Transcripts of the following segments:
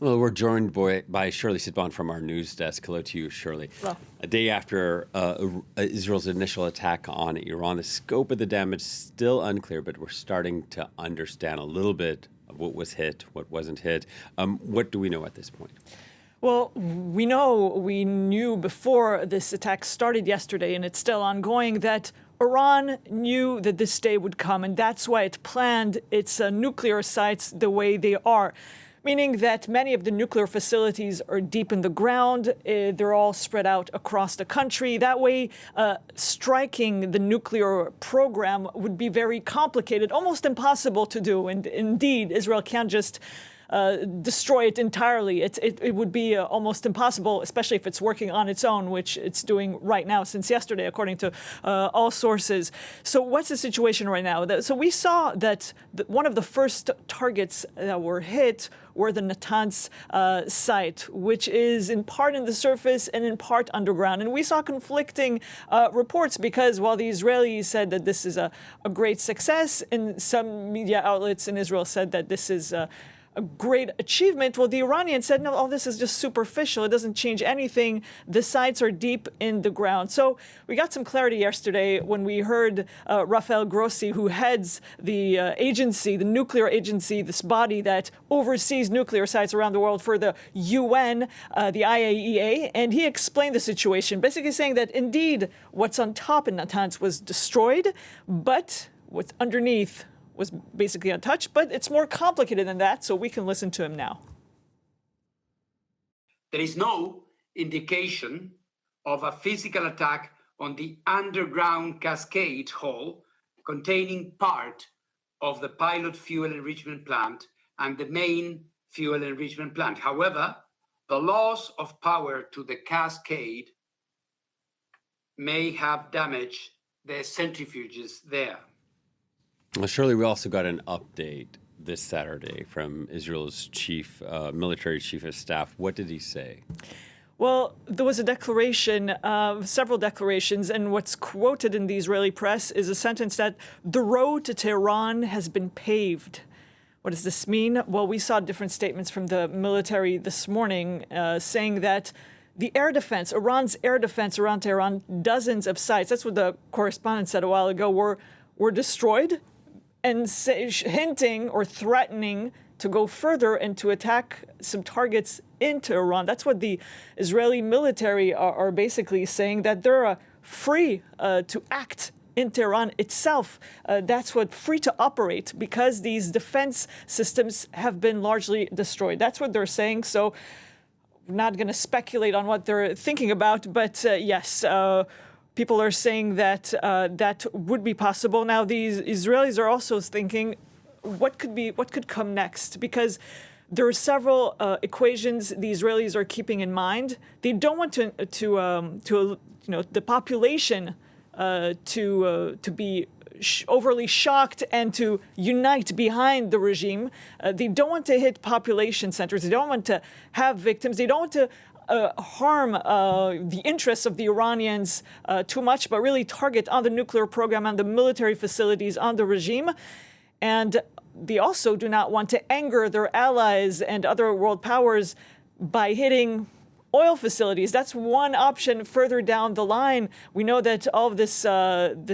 Well, we're joined by Shirli Sitbon from our news desk. Hello to you, Shirley. Hello. A day after Israel's initial attack on Iran, the scope of the damage is still unclear, but we're starting to understand a little bit of what was hit, what wasn't hit. What do we know at this point? Well, we knew before this attack started yesterday, and it's still ongoing, that Iran knew that this day would come, and that's why it planned its nuclear sites the way they are. Meaning that many of the nuclear facilities are deep in the ground. They're all spread out across the country. That way, striking the nuclear program would be very complicated, almost impossible to do. And indeed, Israel can't just destroy it entirely. It would be almost impossible, especially if it's working on its own, which it's doing right now since yesterday, according to all sources. So what's the situation right now? So we saw that one of the first targets that were hit were the Natanz site, which is in part in the surface and in part underground. And we saw conflicting reports because while the Israelis said that this is a great success, and some media outlets in Israel said that this is a great achievement. Well, the Iranians said, no, all this is just superficial. It doesn't change anything. The sites are deep in the ground. So we got some clarity yesterday when we heard Rafael Grossi, who heads the agency, the nuclear agency, this body that oversees nuclear sites around the world for the UN, the IAEA, and he explained the situation, basically saying that indeed what's on top in Natanz was destroyed, but what's underneath was basically untouched, but it's more complicated than that, so we can listen to him now. There is no indication of a physical attack on the underground cascade hole containing part of the pilot fuel enrichment plant and the main fuel enrichment plant. However, the loss of power to the cascade may have damaged the centrifuges there. Well, Shirley, we also got an update this Saturday from Israel's military chief of staff. What did he say? Well, there was a declaration, several declarations, and what's quoted in the Israeli press is a sentence that the road to Tehran has been paved. What does this mean? Well, we saw different statements from the military this morning saying that the air defense, Iran's air defense around Tehran, dozens of sites, that's what the correspondent said a while ago, were destroyed, and hinting or threatening to go further and to attack some targets into Iran. That's what the Israeli military are basically saying, that they're free to act in Tehran itself. That's what free to operate because these defense systems have been largely destroyed. That's what they're saying. So we're not going to speculate on what they're thinking about, but yes, people are saying that that would be possible. Now, these Israelis are also thinking, what could come next? Because there are several equations the Israelis are keeping in mind. They don't want the population to be overly shocked and to unite behind the regime. They don't want to hit population centers. They don't want to have victims. They don't want to harm the interests of the Iranians too much, but really target on the nuclear program, on the military facilities, on the regime. And they also do not want to anger their allies and other world powers by hitting oil facilities. That's one option further down the line. We know that all of this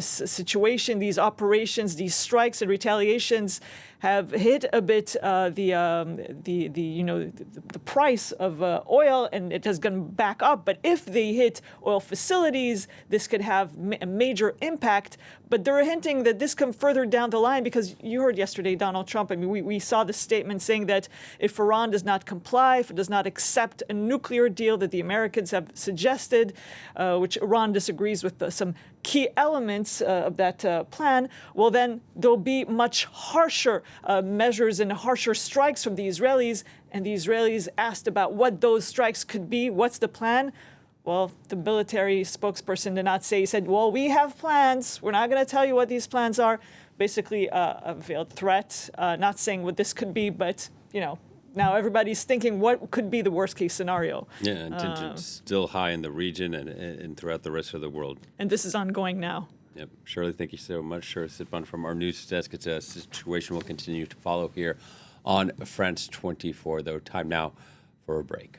situation, these operations, these strikes and retaliations have hit a bit the price of oil, and it has gone back up. But if they hit oil facilities, this could have a major impact. But they're hinting that this comes further down the line because you heard yesterday Donald Trump. I mean, we saw the statement saying that if Iran does not comply, if it does not accept a nuclear deal that the Americans have suggested, which Iran disagrees with some key elements of that plan, well, then there'll be much harsher measures and harsher strikes from the Israelis. And the Israelis asked about what those strikes could be. What's the plan? Well, the military spokesperson did not say. He said, well, we have plans. We're not going to tell you what these plans are. Basically, a veiled threat, not saying what this could be, but, now everybody's thinking what could be the worst case scenario. Yeah, and tensions still high in the region and throughout the rest of the world. And this is ongoing now. Yep. Shirley, thank you so much. Shirli Sitbon from our news desk. It's a situation we'll continue to follow here on France 24, though. Time now for a break.